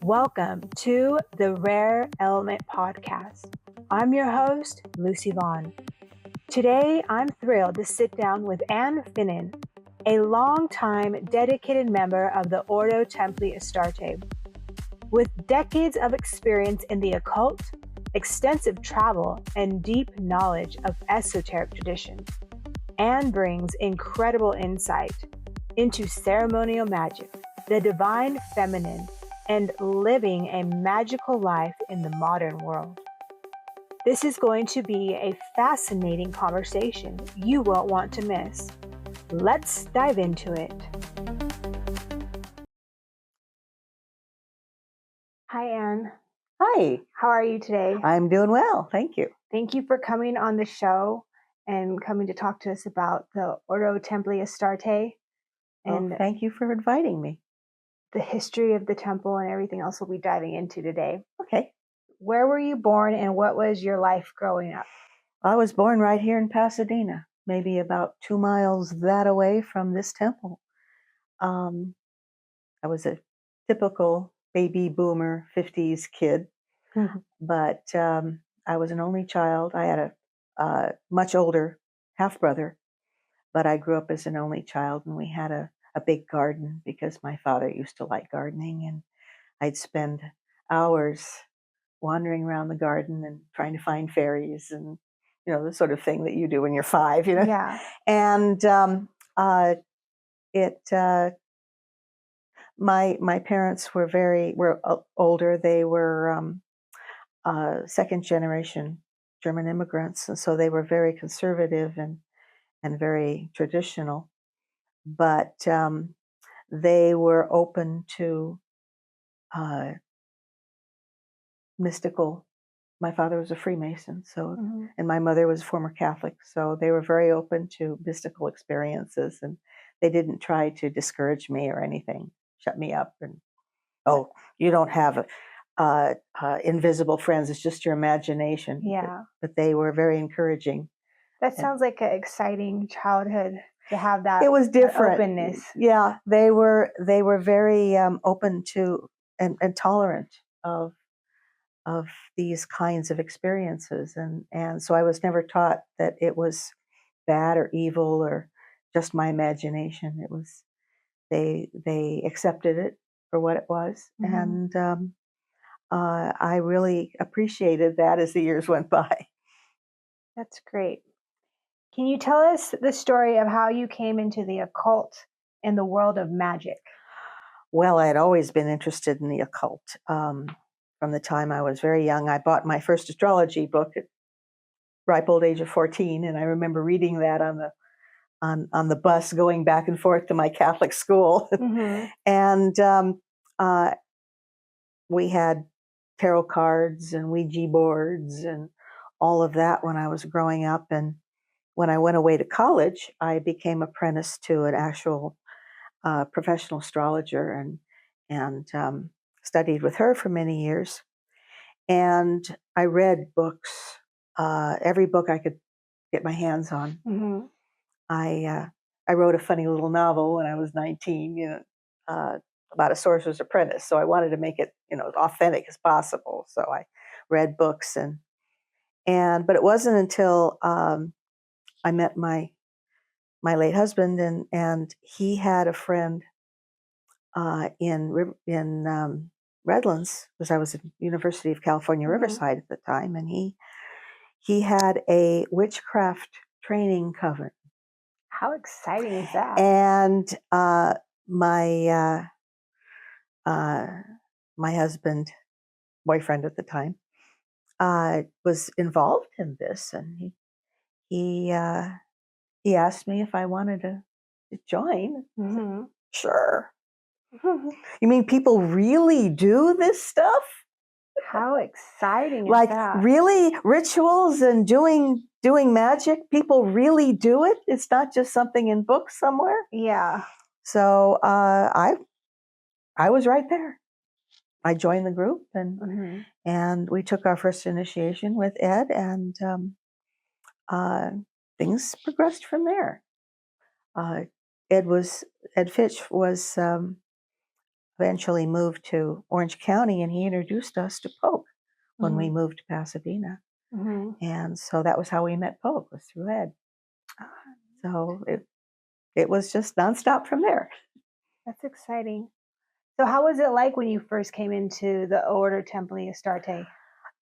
Welcome to the Rare Element Podcast. I'm your host, Lucy Vaughn. Today, I'm thrilled to sit down with Anne Finnin, a longtime dedicated member of the Ordo Templi Astarte. With decades of experience in the occult, extensive travel, and deep knowledge of esoteric traditions, Anne brings incredible insight into ceremonial magic, the divine feminine, and living a magical life in the modern world. This is going to be a fascinating conversation you won't want to miss. Let's dive into it. Hi, Anne. Hi. How are you today? I'm doing well. Thank you. Thank you for coming on the show and coming to talk to us about the Ordo Templi Astarte and thank you for inviting me. the history of the temple and everything else we'll be diving into today. Okay. Where were you born and what was your life growing up? I was born right here in Pasadena, maybe about 2 miles that away from this temple. I was a typical baby boomer 50s kid, but I was an only child. I had a much older half brother, but I grew up as an only child, and we had a big garden because my father used to like gardening, and I'd spend hours wandering around the garden and trying to find fairies and, the sort of thing that you do when you're 5, Yeah. And my parents were older. They were second generation German immigrants, and so they were very conservative and very traditional. But they were open to mystical. My father was a Freemason, so and my mother was a former Catholic, so they were very open to mystical experiences, and they didn't try to discourage me or anything, shut me up, and you don't have invisible friends; it's just your imagination. Yeah, but they were very encouraging. That sounds like an exciting childhood to have that. It was different. Openness. Yeah, they were very open to and tolerant of these kinds of experiences, and so I was never taught that it was bad or evil or just my imagination. It was they accepted it for what it was, and I really appreciated that as the years went by. That's great. Can you tell us the story of how you came into the occult and the world of magic? Well, I had always been interested in the occult. From the time I was very young, I bought my first astrology book at ripe old age of 14, and I remember reading that on the bus going back and forth to my Catholic school. And we had tarot cards and Ouija boards and all of that when I was growing up. And when I went away to college, I became apprenticed to an actual professional astrologer and studied with her for many years. And I read books, every book I could get my hands on. I wrote a funny little novel when I was 19, about a sorcerer's apprentice. So I wanted to make it, as authentic as possible. So I read books but it wasn't until I met my late husband, and he had a friend in Redlands, because I was at University of California, Riverside at the time, and he had a witchcraft training coven. How exciting is that? And my husband, boyfriend at the time, was involved in this, and he asked me if I wanted to join. Sure. You mean people really do this stuff? How exciting is that? Really, rituals and doing magic, people really do it? It's not just something in books somewhere? Yeah. So I was right there. I joined the group, and we took our first initiation with Ed, and things progressed from there. Ed Fitch was eventually moved to Orange County, and he introduced us to Poke when we moved to Pasadena. And so that was how we met Poke, was through Ed. So it was just nonstop from there. That's exciting. So how was it like when you first came into the Ordo Templi Astarte?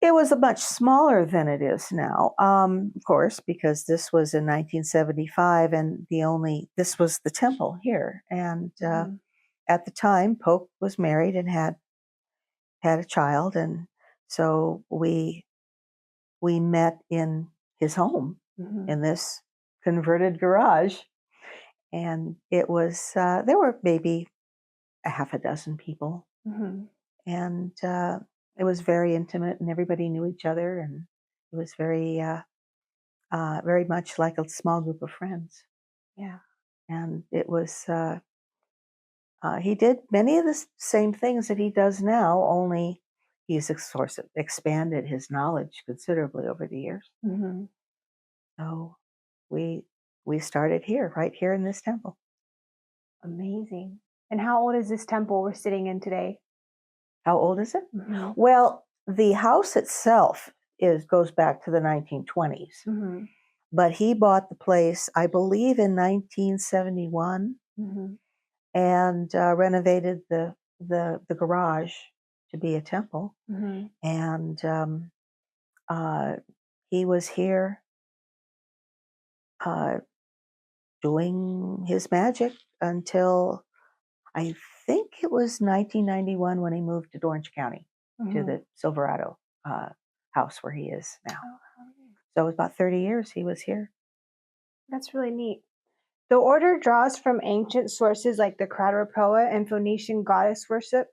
It was a much smaller than it is now, of course, because this was in 1975, and this was the temple here. And at the time, Pope was married and had a child, and so we met in his home in this converted garage, and it was there were maybe a half a dozen people, and it was very intimate, and everybody knew each other, and it was very very much like a small group of friends. Yeah. And it was he did many of the same things that he does now, only he's expanded his knowledge considerably over the years. So we started here, right here in this temple. Amazing. And how old is this temple we're sitting in today? How old is it? Well, the house itself goes back to the 1920s. But he bought the place, I believe, in 1971, and renovated the garage to be a temple. And he was here doing his magic until I think it was 1991 when he moved to Orange County to the Silverado house where he is now. So it was about 30 years he was here. That's really neat. The order draws from ancient sources like the Quadrupoa and Phoenician goddess worship,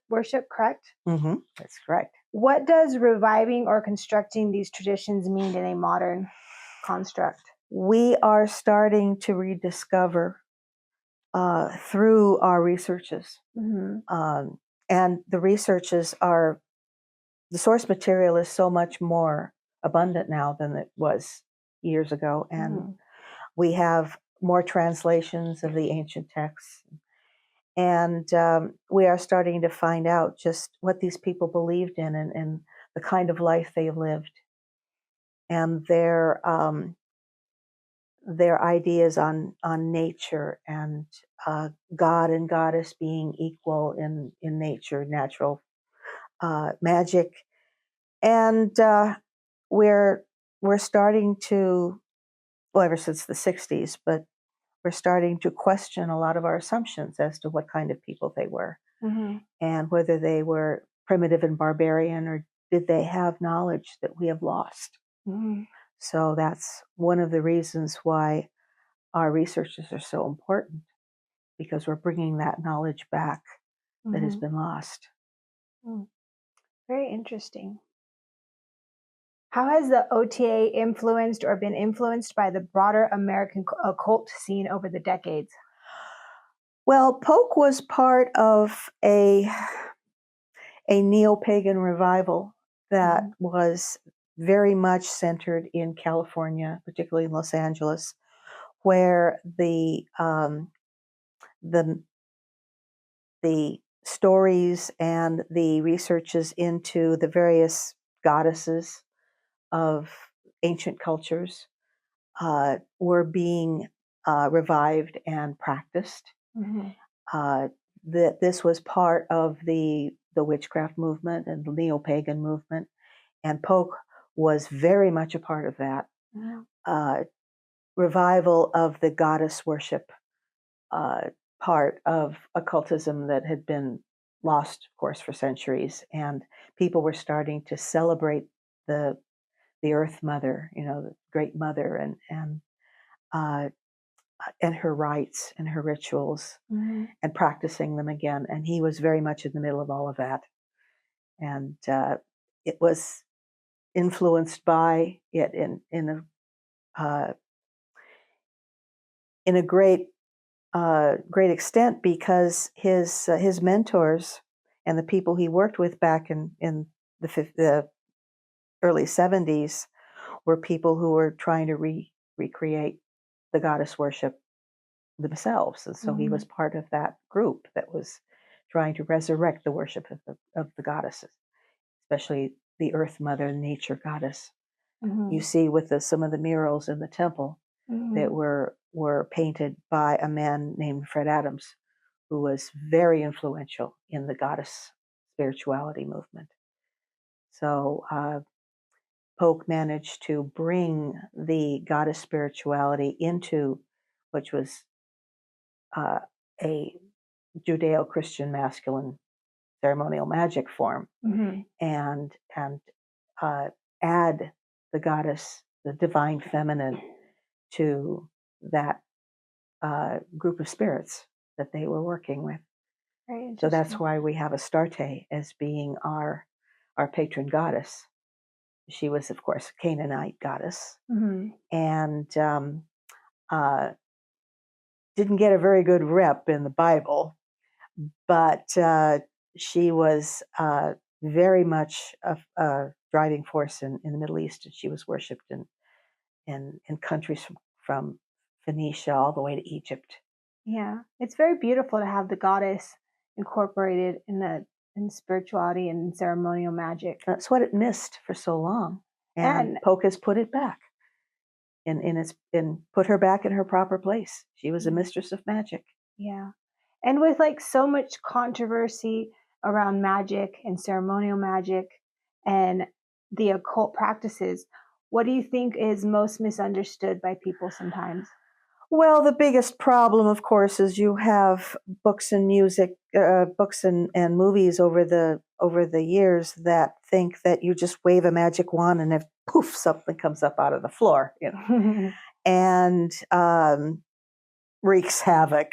correct? That's correct. What does reviving or constructing these traditions mean in a modern construct? We are starting to rediscover through our researches. And the researches the source material is so much more abundant now than it was years ago. And we have more translations of the ancient texts. And we are starting to find out just what these people believed in and the kind of life they lived. And their ideas on nature and God and goddess being equal in nature, natural magic, and we're starting to, well, ever since the 60s, but we're starting to question a lot of our assumptions as to what kind of people they were, and whether they were primitive and barbarian, or did they have knowledge that we have lost. So that's one of the reasons why our researches are so important, because we're bringing that knowledge back that has been lost. Very interesting. How has the O.T.A. influenced or been influenced by the broader American occult scene over the decades? Well, Polk was part of a neo-pagan revival that was very much centered in California, particularly in Los Angeles, where the stories and the researches into the various goddesses of ancient cultures were being revived and practiced. That this was part of the witchcraft movement and the neo-pagan movement, and Polk was very much a part of that revival of the goddess worship part of occultism that had been lost, of course, for centuries, and people were starting to celebrate the Earth Mother, the Great Mother, and her rites and her rituals, and practicing them again. And he was very much in the middle of all of that, and it was influenced by it in a great extent, because his mentors and the people he worked with back in the early 70s were people who were trying to recreate the goddess worship themselves. And so he was part of that group that was trying to resurrect the worship of the goddesses, especially the Earth Mother, Nature Goddess. Mm-hmm. You see with some of the murals in the temple Mm-hmm. that were painted by a man named Fred Adams, who was very influential in the goddess spirituality movement. So Polk managed to bring the goddess spirituality into, which was a Judeo-Christian masculine ceremonial magic form, Mm-hmm. and add the goddess, the divine feminine, to that group of spirits that they were working with. Very So that's interesting. why we have Astarte as being our patron goddess. She was, of course, a Canaanite goddess, Mm-hmm. and didn't get a very good rep in the Bible, but she was very much a driving force in the Middle East, and she was worshipped in countries from Phoenicia all the way to Egypt. Yeah, it's very beautiful to have the goddess incorporated in spirituality and ceremonial magic. That's what it missed for so long, and And Polk has put it back, and put her back in her proper place. She was a mistress of magic. yeah, and with like so much controversy around magic and ceremonial magic and the occult practices, what do you think is most misunderstood by people sometimes? Well, the biggest problem, of course, is you have books and music, books and movies over the years that think that you just wave a magic wand and if poof, something comes up out of the floor, and wreaks havoc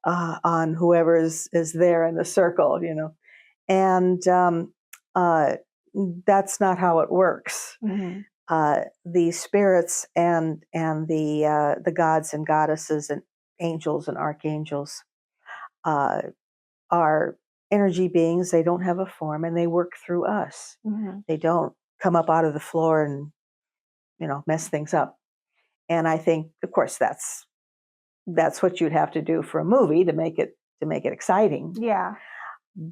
on whoever is there in the circle, and that's not how it works. Mm-hmm. The spirits and the gods and goddesses and angels and archangels are energy beings. They don't have a form, and they work through us. Mm-hmm. They don't come up out of the floor and mess things up. And I think, of course, that's what you'd have to do for a movie to make it exciting. Yeah,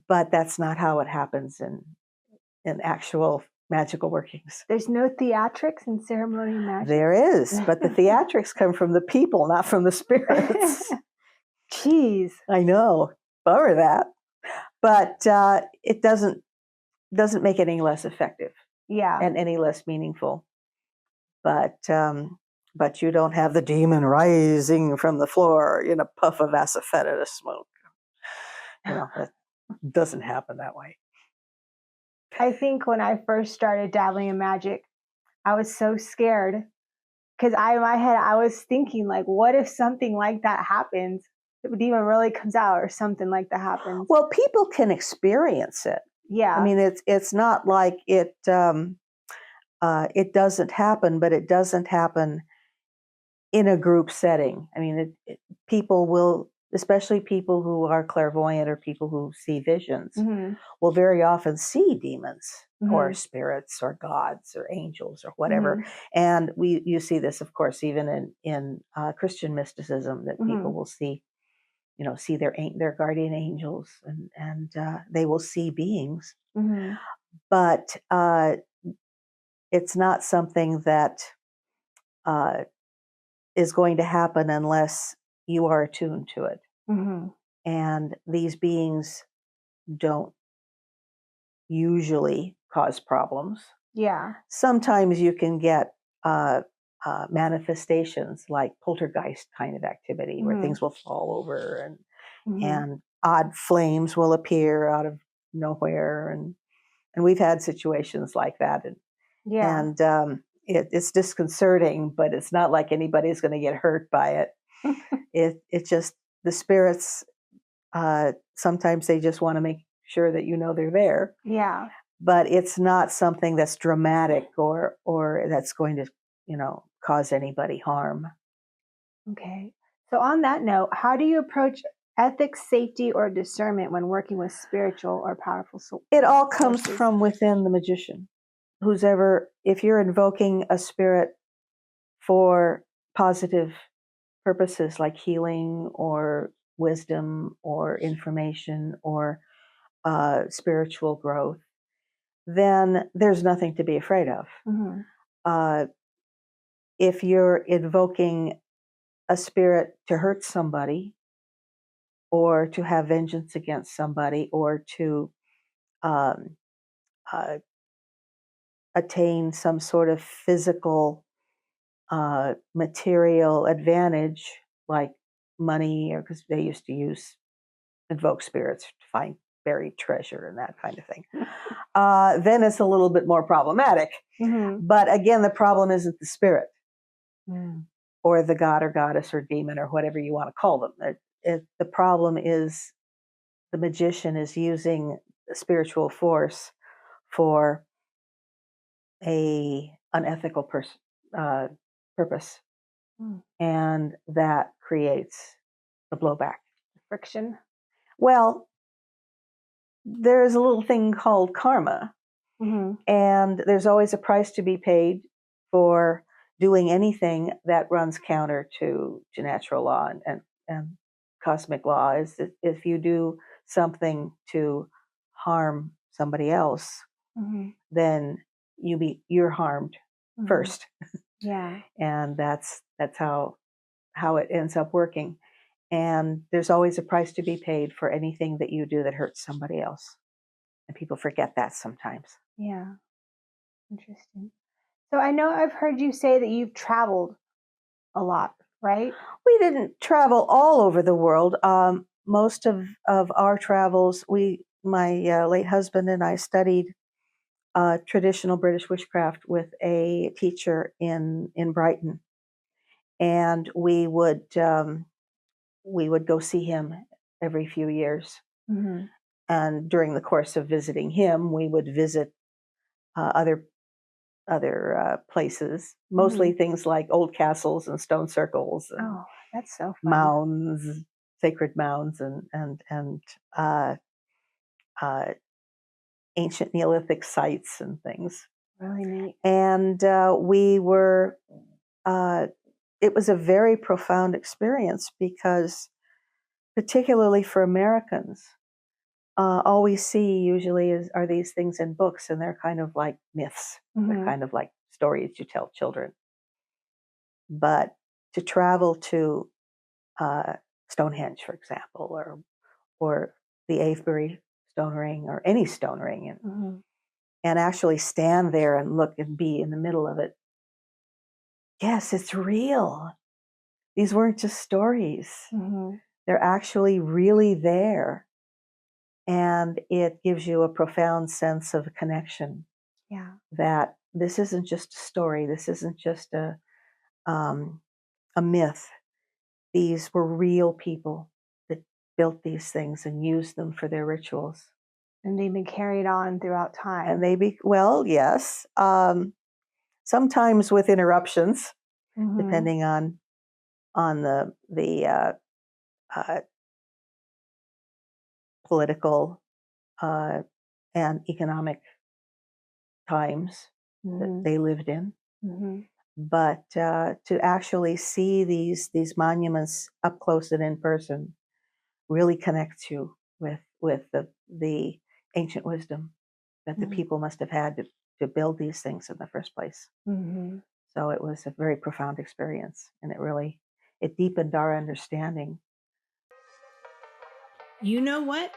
But that's not how it happens in actual magical workings. there's no theatrics in ceremonial magic. There is, but the theatrics come from the people, not from the spirits. Jeez, I know, bummer that, but it doesn't make it any less effective, yeah, and any less meaningful. But you don't have the demon rising from the floor in a puff of asafoetida smoke. That doesn't happen that way. I think when I first started dabbling in magic, I was so scared because in my head, I was thinking like, what if something like that happens? If a demon really comes out or something like that happens. Well, people can experience it. Yeah. I mean, it's not like it doesn't happen, but it doesn't happen in a group setting. I mean, people will, especially people who are clairvoyant or people who see visions, Mm-hmm. will very often see demons, Mm-hmm. or spirits or gods or angels or whatever. Mm-hmm. And you see this, of course, even in Christian mysticism, that Mm-hmm. people will see their guardian angels, and they will see beings. Mm-hmm. But it's not something that is going to happen unless you are attuned to it. Mm-hmm. And these beings don't usually cause problems. Yeah. Sometimes you can get manifestations like poltergeist kind of activity, where Mm-hmm. things will fall over and Mm-hmm. and odd flames will appear out of nowhere, and we've had situations like that, Yeah. and it's disconcerting, but it's not like anybody's going to get hurt by it. It's just the spirits. Sometimes they just want to make sure that they're there. Yeah. But it's not something that's dramatic or that's going to cause anybody harm. Okay. So on that note, how do you approach ethics, safety, or discernment when working with spiritual or powerful souls? It all comes from within the magician. If you're invoking a spirit for positive purposes like healing or wisdom or information or spiritual growth, then there's nothing to be afraid of. If you're invoking a spirit to hurt somebody, or to have vengeance against somebody, or to attain some sort of physical, material advantage, like money, or because they used to invoke spirits to find buried treasure and that kind of thing, then it's a little bit more problematic. But again, the problem isn't the spirit or the god or goddess or demon or whatever you want to call them. The problem is the magician is using spiritual force for a unethical purpose, and that creates the blowback, friction. Well, there is a little thing called karma, and there's always a price to be paid for doing anything that runs counter to natural law and cosmic law. Is that if you do something to harm somebody else, then you're harmed first. Yeah. And that's how it ends up working. And there's always a price to be paid for anything that you do that hurts somebody else. And people forget that sometimes. Yeah. Interesting. So I know I've heard you say that you've traveled a lot, right? We didn't travel all over the world. Most of our travels, my late husband and I studied traditional British witchcraft with a teacher in Brighton. And we would go see him every few years. And during the course of visiting him, we would visit other places, mostly things like old castles and stone circles. And that's so fun. Mounds, sacred mounds, and ancient Neolithic sites and things. Really neat. And it was a very profound experience because, particularly for Americans, all we see usually are these things in books, and they're kind of like myths. They're kind of like stories you tell children. But to travel to Stonehenge, for example, or the Avebury stone ring, or any stone ring, and actually stand there and look and be in the middle of it. Yes, it's real. These weren't just stories. They're actually really there. And it gives you a profound sense of connection. Yeah. That this isn't just a story. This isn't just a myth. These were real people that built these things and used them for their rituals. And they've been carried on throughout time. And yes. Sometimes with interruptions, depending on the political and economic times that they lived in. But to actually see these monuments up close and in person really connects you with the ancient wisdom that the people must have had to build these things in the first place. So it was a very profound experience, and it deepened our understanding. You know what?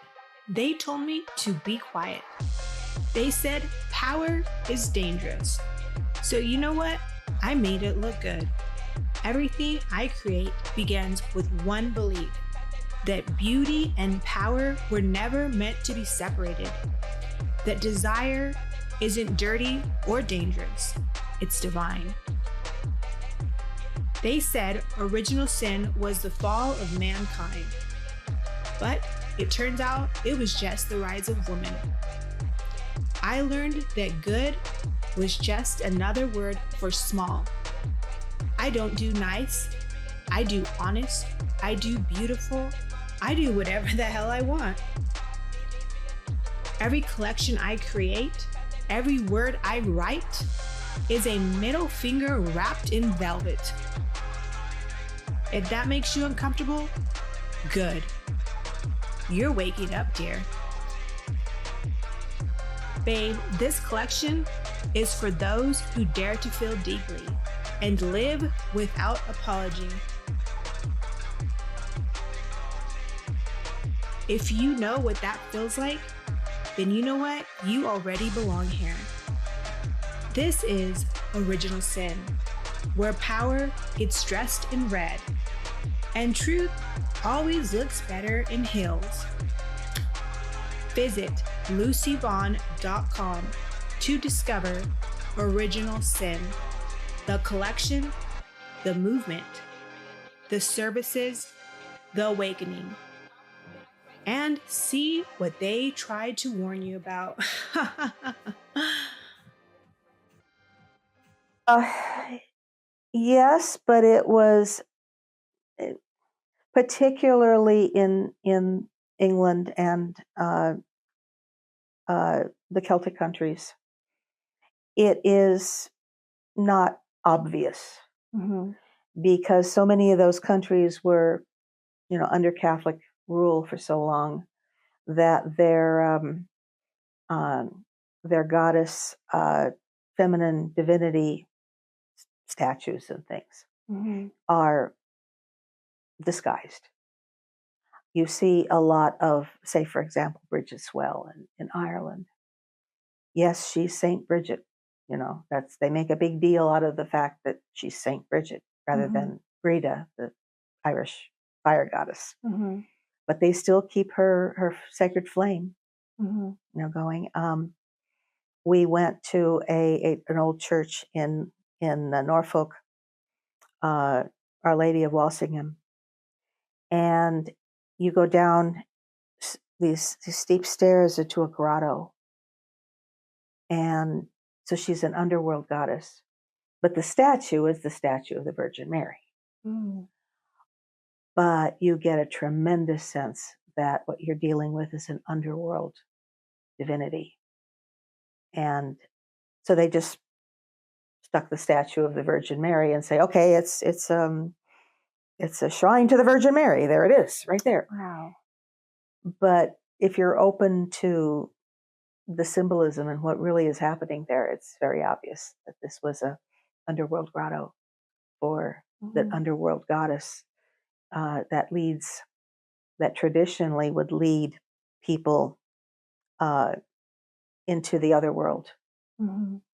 They told me to be quiet. They said power is dangerous. So you know what? I made it look good. Everything I create begins with one belief, that beauty and power were never meant to be separated. That desire isn't dirty or dangerous. It's divine. They said original sin was the fall of mankind. But it turns out it was just the rise of woman. I learned that good was just another word for small. I don't do nice. I do honest. I do beautiful. I do whatever the hell I want. Every collection I create, every word I write, is a middle finger wrapped in velvet. If that makes you uncomfortable, Good. You're waking up, dear. Babe, this collection is for those who dare to feel deeply and live without apology. If you know what that feels like, then you know what? You already belong here. This is Original Sin, where power gets dressed in red and truth always looks better in heels. Visit LucyVaughn.com to discover Original Sin, the collection, the movement, the services, the awakening, and see what they tried to warn you about. Yes, but it was particularly in England and the Celtic countries. It is not obvious because so many of those countries were, under Catholic rule for so long that their goddess, feminine divinity statues and things are disguised. You see a lot of, say, for example, Bridget Swell in Ireland. Yes, she's Saint Bridget. They make a big deal out of the fact that she's Saint Bridget rather than Breda, the Irish fire goddess. But they still keep her sacred flame, going. We went to an old church in Norfolk, Our Lady of Walsingham, and you go down these steep stairs into a grotto. And so she's an underworld goddess. But the statue is the statue of the Virgin Mary. But you get a tremendous sense that what you're dealing with is an underworld divinity. And so they just stuck the statue of the Virgin Mary and say, okay, it's a shrine to the Virgin Mary. There it is, right there. Wow. But if you're open to the symbolism and what really is happening there, it's very obvious that this was a underworld grotto for the underworld goddess that traditionally would lead people into the other world.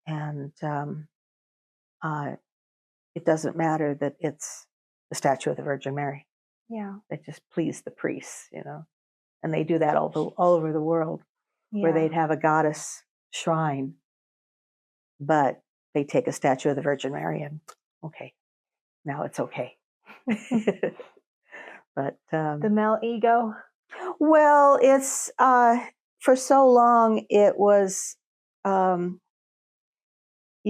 And it doesn't matter that it's the statue of the Virgin Mary. Yeah. They just please the priests, and they do that all over the world, where they'd have a goddess shrine, but they take a statue of the Virgin Mary and, okay, now it's okay. But the male ego. Well, it's for so long it was you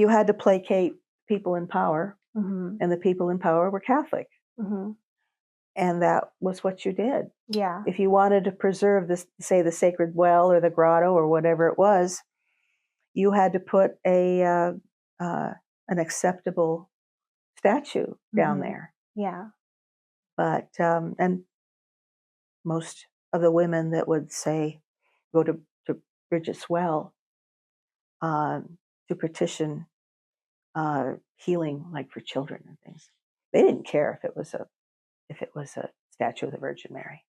had to placate people in power, and the people in power were Catholic, and that was what you did. Yeah. If you wanted to preserve this, say, the sacred well or the grotto or whatever it was, you had to put an acceptable statue down there. Yeah. But and most of the women that would say go to Bridget's well to petition healing, like for children and things, they didn't care if it was a statue of the Virgin Mary.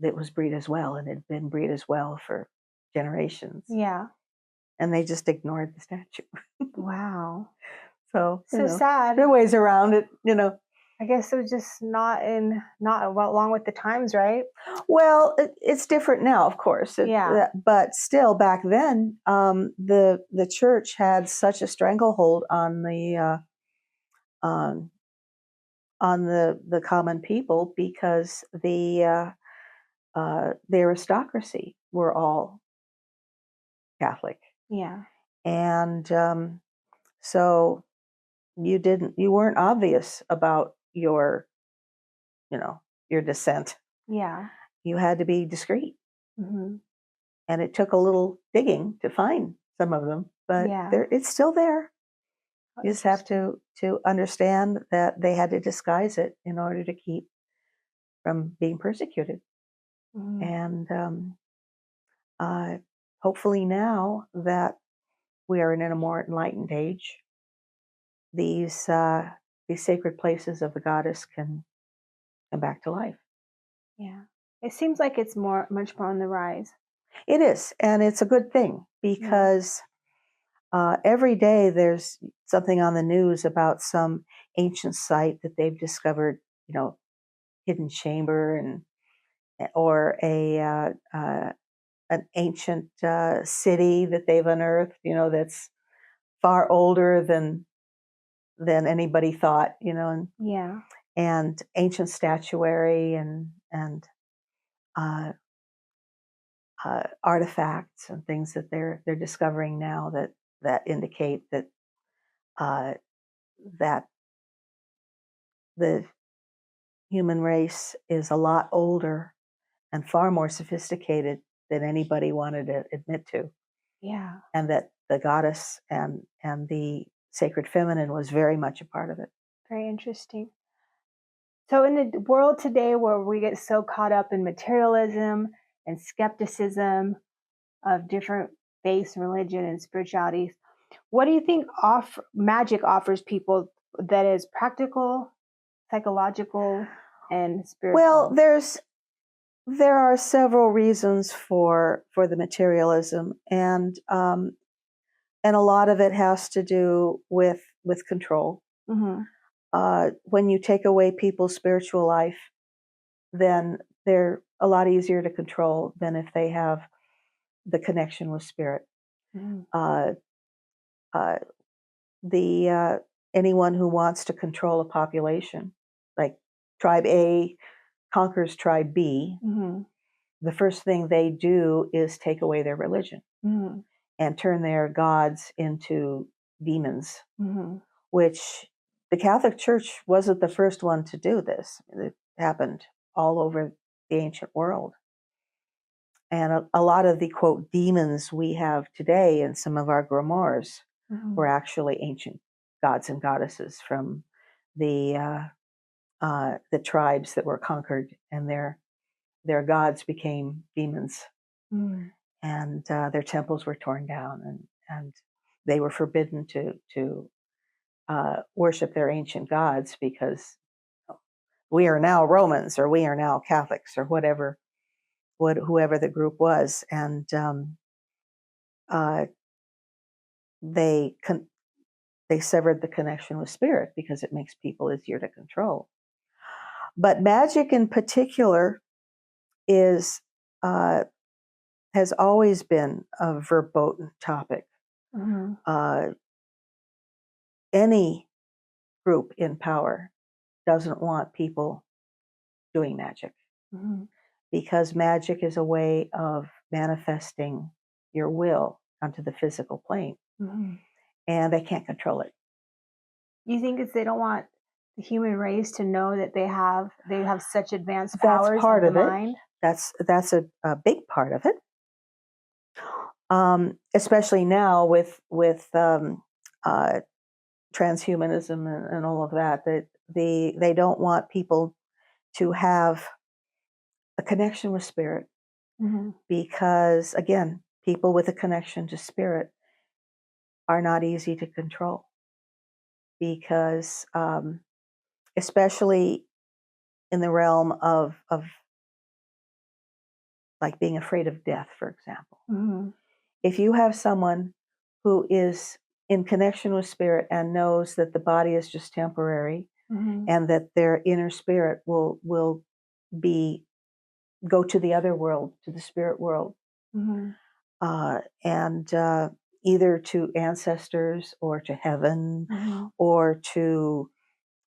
It was Bridget's well, and it had been Bridget's well for generations. Yeah. And they just ignored the statue. Wow. So sad. There are ways around it, I guess it was just not along with the times, right? Well, it's different now, of course. But still, back then, the church had such a stranglehold on the common people because the aristocracy were all Catholic. Yeah. And so you weren't obvious about your descent. Yeah. You had to be discreet. And it took a little digging to find some of them, but it's still there. You just have to understand that they had to disguise it in order to keep from being persecuted. And hopefully now that we are in a more enlightened age, these sacred places of the goddess can come back to life. Yeah. It seems like it's much more on the rise. It is, and it's a good thing because every day there's something on the news about some ancient site that they've discovered, hidden chamber or an ancient city that they've unearthed, that's far older than anybody thought, and ancient statuary and artifacts and things that they're discovering now that indicate that that the human race is a lot older and far more sophisticated than anybody wanted to admit to. Yeah. And that the goddess and the sacred feminine was very much a part of it. Very interesting. So in the world today where we get so caught up in materialism and skepticism of different faiths, religion, and spiritualities, what do you think magic offers people that is practical, psychological, and spiritual? Well, there are several reasons for the materialism, and a lot of it has to do with control. When you take away people's spiritual life, then they're a lot easier to control than if they have the connection with spirit. Anyone who wants to control a population, like tribe A conquers tribe B, the first thing they do is take away their religion and turn their gods into demons, which the Catholic Church wasn't the first one to do this. It happened all over the ancient world. And a lot of the, quote, demons we have today in some of our grimoires were actually ancient gods and goddesses from the tribes that were conquered, and their gods became demons, and their temples were torn down, and they were forbidden to worship their ancient gods because we are now Romans or we are now Catholics or whoever the group was, and they severed the connection with spirit because it makes people easier to control. But magic in particular has always been a verboten topic. Any group in power doesn't want people doing magic because magic is a way of manifesting your will onto the physical plane, and they can't control it. You think it's they don't want the human race to know that they have such advanced powers? That's part of the it. mind? That's a big part of it. Especially now with transhumanism and all of that they don't want people to have a connection with spirit, because again, people with a connection to spirit are not easy to control, because especially in the realm of like being afraid of death, for example. If you have someone who is in connection with spirit and knows that the body is just temporary, and that their inner spirit will go to the other world, to the spirit world, and either to ancestors or to heaven or to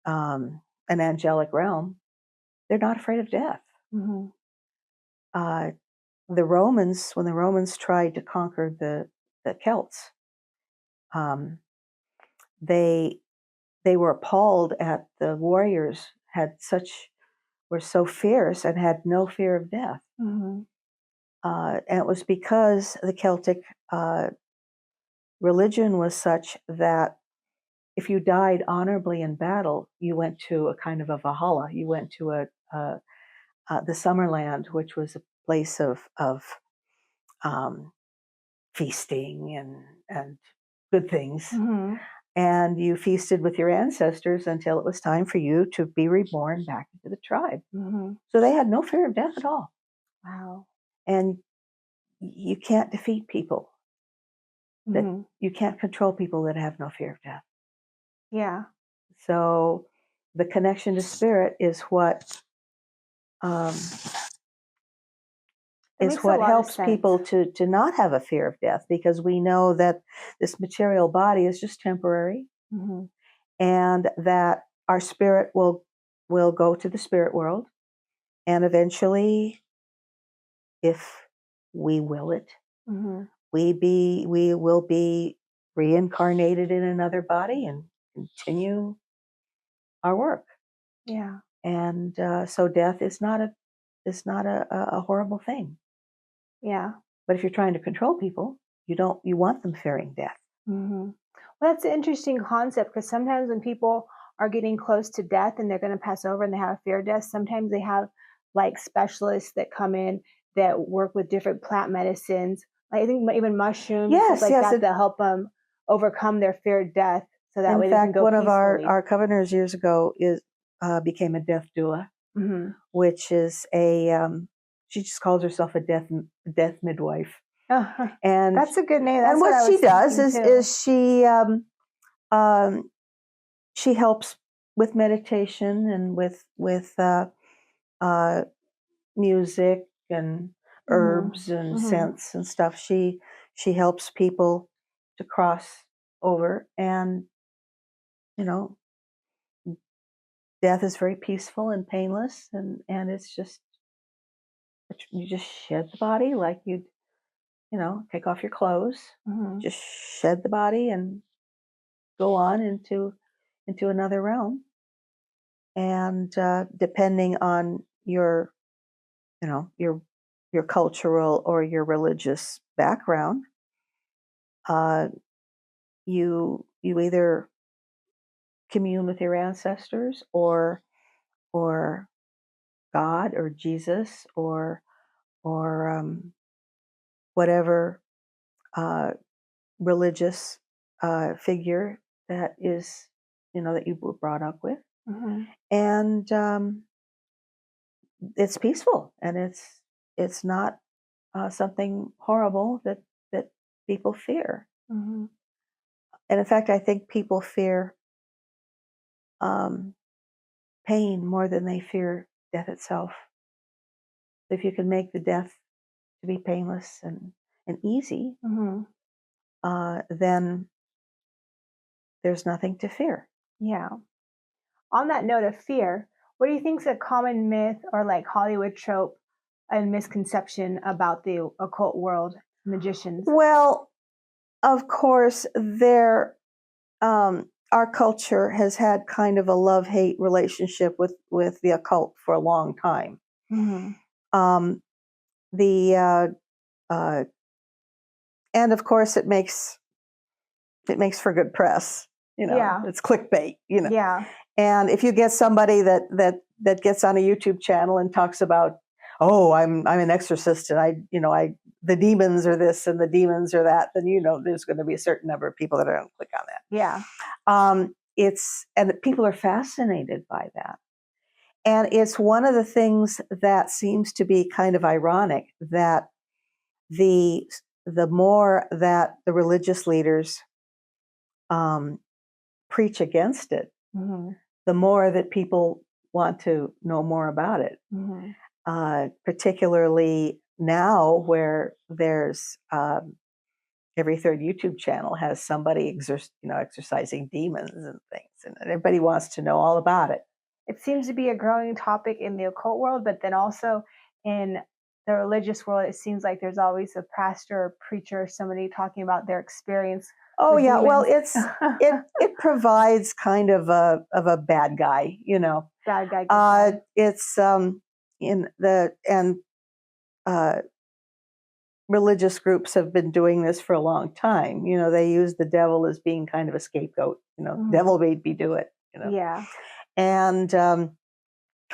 an angelic realm, they're not afraid of death. The Romans, when the Romans tried to conquer the Celts, they were appalled at the warriors were so fierce and had no fear of death. And it was because the Celtic religion was such that if you died honorably in battle, you went to a kind of a Valhalla. You went to the Summerland, which was a place of feasting and good things. Mm-hmm. And you feasted with your ancestors until it was time for you to be reborn back into the tribe. Mm-hmm. So they had no fear of death at all. Wow. And you can't defeat people. That Mm-hmm. you can't control people that have no fear of death. Yeah. So the connection to spirit is what Makes a lot of helps sense. people to not have a fear of death, because we know that this material body is just temporary, Mm-hmm. and that our spirit will go to the spirit world, and eventually, if we will it, Mm-hmm. we will be reincarnated in another body and continue our work. Yeah. And so death is not a horrible thing. Yeah. But if you're trying to control people, you want them fearing death. Mm-hmm. Well, that's an interesting concept, because sometimes when people are getting close to death and they're going to pass over and they have a fear of death, sometimes they have like specialists that come in that work with different plant medicines. Like, I think even mushrooms, Yes, stuff like yes. that help them overcome their fear of death, so that In way they can fact, go one of peacefully. our governors years ago became a death doula, Mm-hmm. which is she just calls herself a death midwife. And That's a good name. That's and what she does is she helps with meditation and with music and herbs and scents and stuff. She helps people to cross over, and death is very peaceful and painless, and it's just, you just shed the body like you'd take off your clothes, just shed the body and go on into another realm. And depending on your your cultural or your religious background, you either commune with your ancestors or God or Jesus or whatever religious figure that is that you were brought up with, and it's peaceful, and it's not something horrible that people fear. And in fact, I think people fear pain more than they fear death itself. If you can make the death to be painless and easy, then there's nothing to fear. Yeah. On that note of fear, what do you think is a common myth or like Hollywood trope and misconception about the occult world, magicians? Well, of course, our culture has had kind of a love-hate relationship with the occult for a long time. And of course, it makes for good press. Yeah. It's clickbait. Yeah. And if you get somebody that gets on a YouTube channel and talks about, oh, I'm an exorcist, and the demons are this and the demons are that, then there's going to be a certain number of people that are going to click on that. Yeah. And people are fascinated by that. And it's one of the things that seems to be kind of ironic, that the more that the religious leaders preach against it, the more that people want to know more about it. Particularly now, where there's every third YouTube channel has somebody exorcising demons and things, and everybody wants to know all about it. It seems to be a growing topic in the occult world, but then also in the religious world, it seems like there's always a pastor or preacher or somebody talking about their experience. Oh yeah, well, it provides kind of a bad guy, Bad guy. It's religious groups have been doing this for a long time. They use the devil as being kind of a scapegoat. Devil made me do it. Yeah. And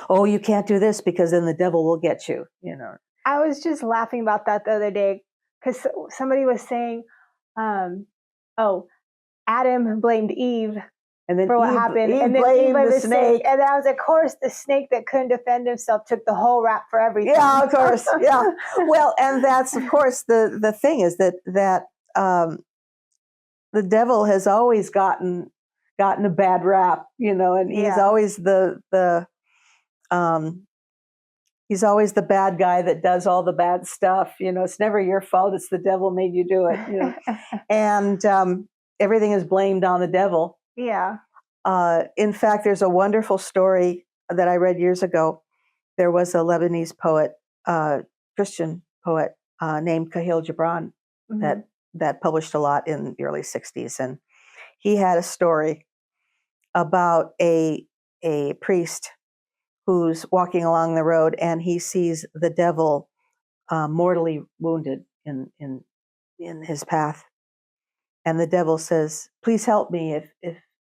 oh, you can't do this because then the devil will get you, you know. I was just laughing about that the other day because somebody was saying, oh, Adam blamed Eve And then for what happened, and then Eve blamed the snake. And I was, of course, the snake that couldn't defend himself took the whole rap for everything. Yeah, of course. Yeah. Well, and that's, of course, the thing is that the devil has always gotten a bad rap, you know, and he's always he's always the bad guy that does all the bad stuff. You know, it's never your fault. It's the devil made you do it. You know? And everything is blamed on the devil. Yeah. In fact, there's a wonderful story that I read years ago. There was a Lebanese poet, Christian poet named Khalil Gibran that published a lot in the early 60s. And he had a story about a priest who's walking along the road and he sees the devil mortally wounded in his path. And the devil says, please help me.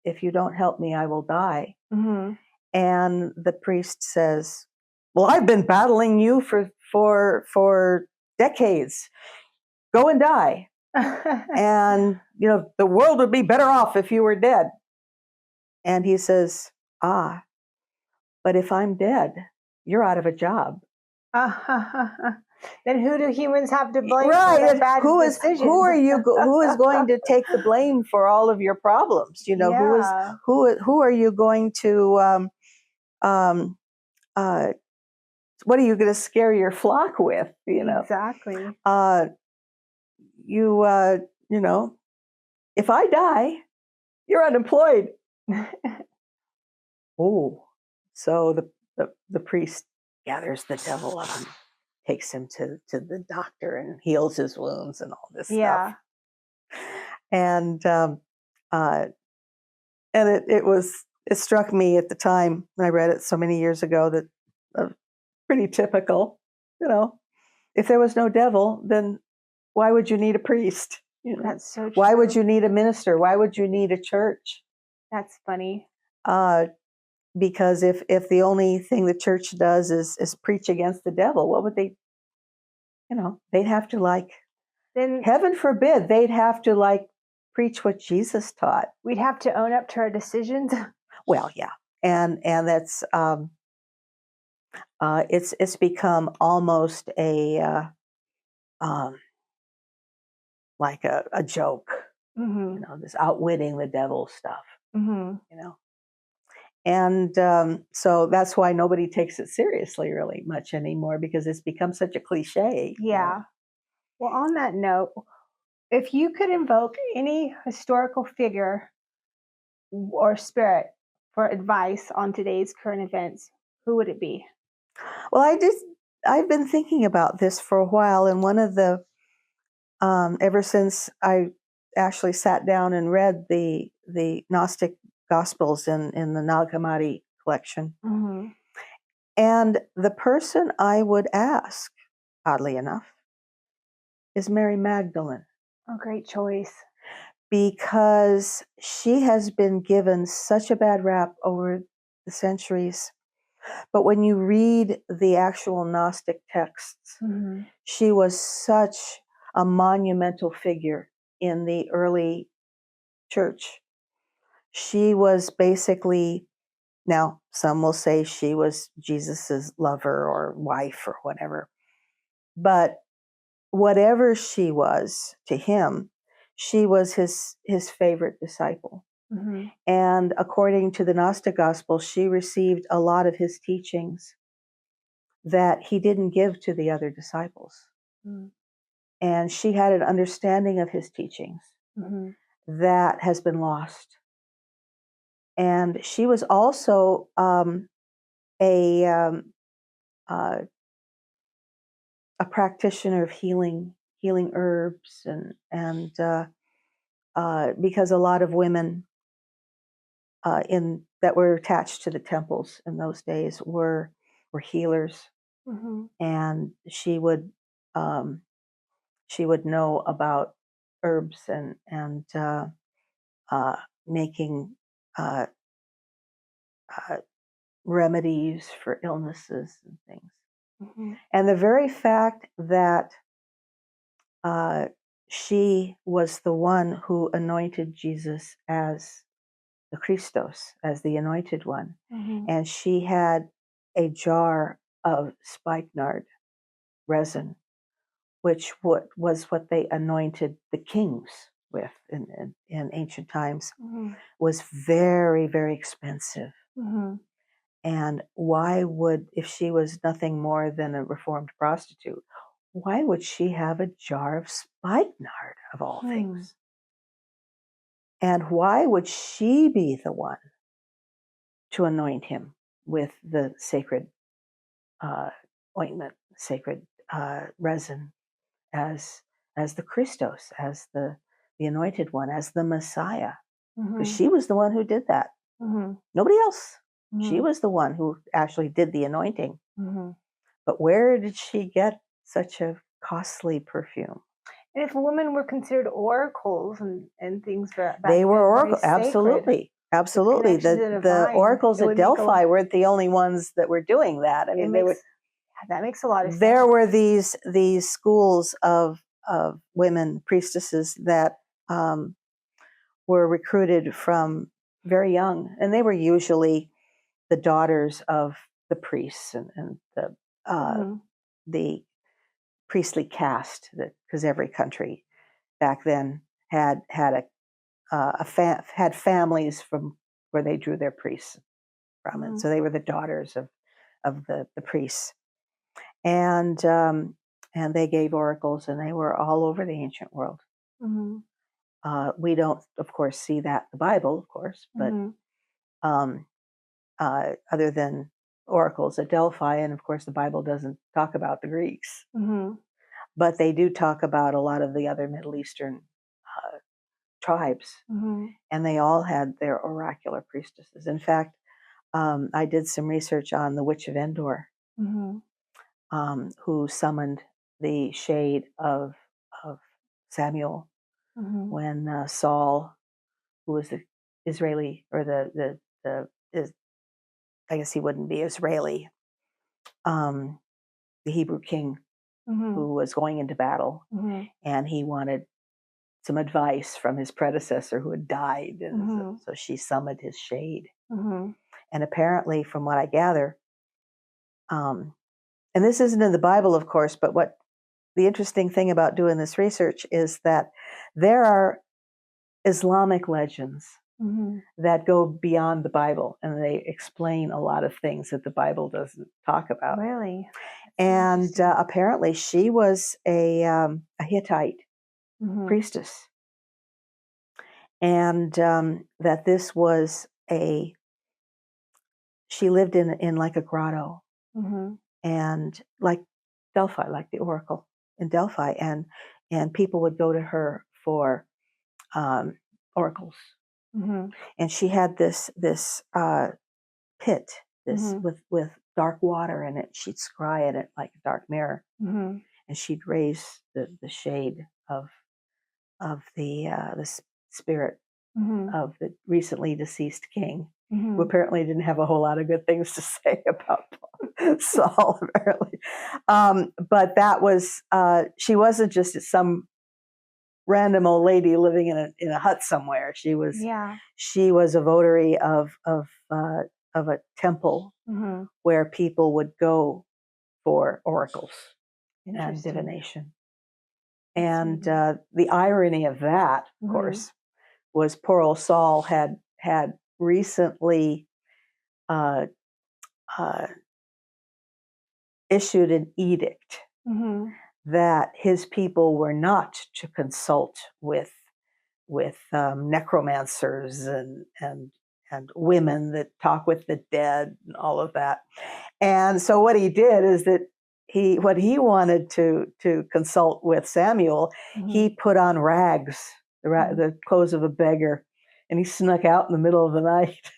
If you don't help me, I will die. Mm-hmm. And the priest says, well, I've been battling you for decades. Go and die. And, you know, the world would be better off if you were dead. And he says, but if I'm dead, you're out of a job. Then who do humans have to blame right. for their bad decisions? Who is going to take the blame for all of your problems? You know, who are you going to what are you going to scare your flock with? You know, exactly. You know, if I die, you're unemployed. Oh, so the priest gathers the devil up and takes him to the doctor and heals his wounds and all this stuff. And it struck me at the time when I read it so many years ago that pretty typical, you know, if there was no devil, then why would you need a priest? You know? That's so true. Why would you need a minister? Why would you need a church? That's funny. Because if the only thing the church does is preach against the devil, what would they, you know, they'd have to then heaven forbid, they'd have to preach what Jesus taught. We'd have to own up to our decisions. Well, yeah. And that's, it's become almost a joke, you know, this outwitting the devil stuff, you know. And so that's why nobody takes it seriously really much anymore, because it's become such a cliche. Yeah. You know? Well, on that note, if you could invoke any historical figure or spirit for advice on today's current events, who would it be? Well, I've been thinking about this for a while, and one of the ever since I actually sat down and read the Gnostic Gospels in the Nag Hammadi collection. Mm-hmm. And the person I would ask, oddly enough, is Mary Magdalene. Oh, great choice. Because she has been given such a bad rap over the centuries. But when you read the actual Gnostic texts, she was such a monumental figure in the early church. She was basically, now some will say she was Jesus's lover or wife or whatever, but whatever she was to him, she was his favorite disciple. Mm-hmm. And according to the Gnostic Gospel, she received a lot of his teachings that he didn't give to the other disciples. Mm-hmm. And she had an understanding of his teachings that has been lost. And she was also a practitioner of healing herbs, and because a lot of women that were attached to the temples in those days were healers, and she would know about herbs and making remedies for illnesses and things. Mm-hmm. And the very fact that she was the one who anointed Jesus as the Christos, as the anointed one, Mm-hmm. and she had a jar of spikenard resin, which was what they anointed the kings with in ancient times, Mm-hmm. was very, very expensive. Mm-hmm. And why would, if she was nothing more than a reformed prostitute, why would she have a jar of spikenard of all things? And why would she be the one to anoint him with the sacred ointment, sacred resin, as the Christos, as the anointed one, as the Messiah? Because she was the one who did that. Mm-hmm. Nobody else. Mm-hmm. She was the one who actually did the anointing. Mm-hmm. But where did she get such a costly perfume? And if women were considered oracles and things back They were then, oracles. very sacred, Absolutely. connection to the The divine, oracles it at would make a Delphi weren't the only ones that were doing that. I mean, that makes a lot of sense. there were these schools of women priestesses that were recruited from very young, and they were usually the daughters of the priests and the priestly caste, because every country back then had families from where they drew their priests from, and so they were the daughters of the priests, and they gave oracles, and they were all over the ancient world. Mm-hmm. We don't, of course, see that in the Bible, of course, but other than oracles at Delphi, and of course the Bible doesn't talk about the Greeks, but they do talk about a lot of the other Middle Eastern tribes, and they all had their oracular priestesses. In fact, I did some research on the Witch of Endor, who summoned the shade of Samuel when Saul, who was the Israeli, or I guess he wouldn't be Israeli, the Hebrew king who was going into battle, and he wanted some advice from his predecessor who had died, and so she summoned his shade. And apparently, from what I gather, and this isn't in the Bible, of course, but what the interesting thing about doing this research is that there are Islamic legends that go beyond the Bible, and they explain a lot of things that the Bible doesn't talk about. Really? And apparently she was a Hittite priestess, and that this was she lived in like a grotto, and like Delphi, like the oracle in Delphi, and people would go to her for oracles. And she had this pit, with dark water in it. She'd scry in it like a dark mirror, and she'd raise the shade of the spirit of the recently deceased king, who apparently didn't have a whole lot of good things to say about Saul, apparently. But that was, she wasn't just some random old lady living in a hut somewhere. She was a votary of a temple where people would go for oracles and divination. And the irony of that, of course, was poor old Saul had recently issued an edict that his people were not to consult with necromancers and women that talk with the dead and all of that. And so what he did is that what he wanted to consult with Samuel, he put on rags, the clothes of a beggar, and he snuck out in the middle of the night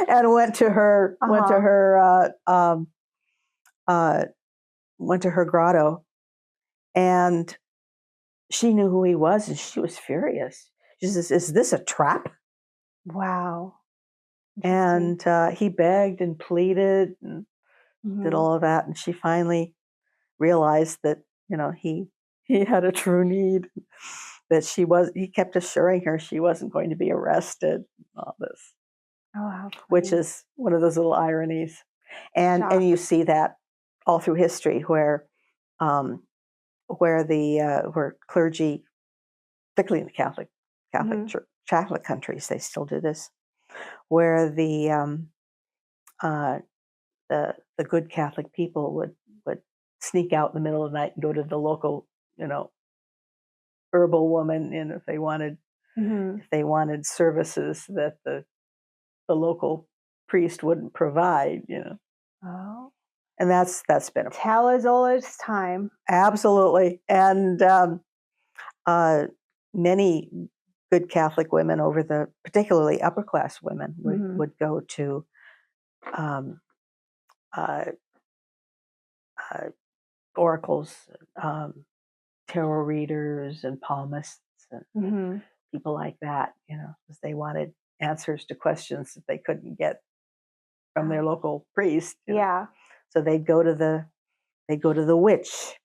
and went to her grotto, and she knew who he was, and she was furious. She says, "Is this a trap?" Wow. And he begged and pleaded and did all of that. And she finally realized that, he had a true need, that he kept assuring her she wasn't going to be arrested, all this, which is one of those little ironies. And you see that all through history where clergy, particularly in the Catholic countries, they still do this, where the good Catholic people would sneak out in the middle of the night and go to the local, herbal woman, and if they wanted services that the local priest wouldn't provide, Oh. And that's been a tale as old as time. Absolutely. And many good Catholic women, particularly upper class women, would go to oracles, tarot readers, and palmists, and people like that, because they wanted answers to questions that they couldn't get from their local priest. So they'd go to the witch,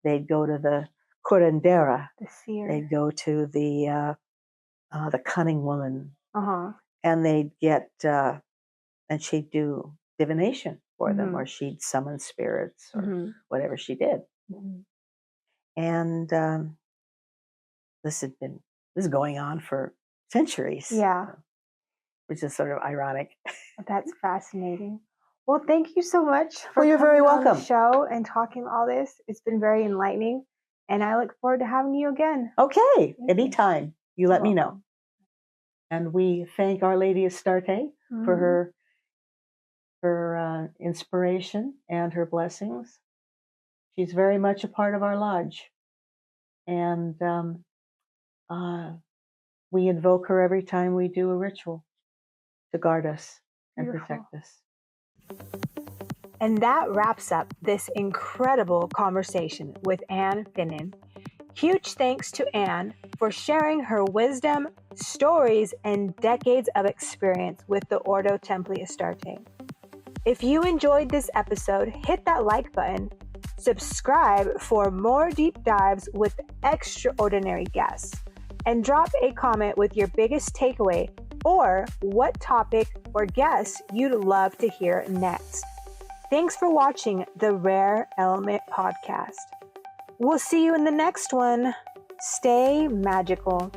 they'd go to the curandera, the seer, they'd go to the cunning woman, and they'd get and she'd do divination for them, or she'd summon spirits, or whatever she did. And this is going on for centuries. Which is sort of ironic. That's fascinating. Well, thank you so much for you're very welcome. On the show and talking all this. It's been very enlightening, and I look forward to having you again. Okay, anytime. You let me know. And we thank Our Lady Astarte for her inspiration and her blessings. She's very much a part of our lodge, and we invoke her every time we do a ritual to guard us and protect us. And that wraps up this incredible conversation with Anne Finnin. Huge thanks to Anne for sharing her wisdom, stories, and decades of experience with the Ordo Templi Astarte. If you enjoyed this episode, hit that like button, subscribe for more deep dives with extraordinary guests, and drop a comment with your biggest takeaway or what topic or guests you'd love to hear next. Thanks for watching the Rare Element Podcast. We'll see you in the next one. Stay magical.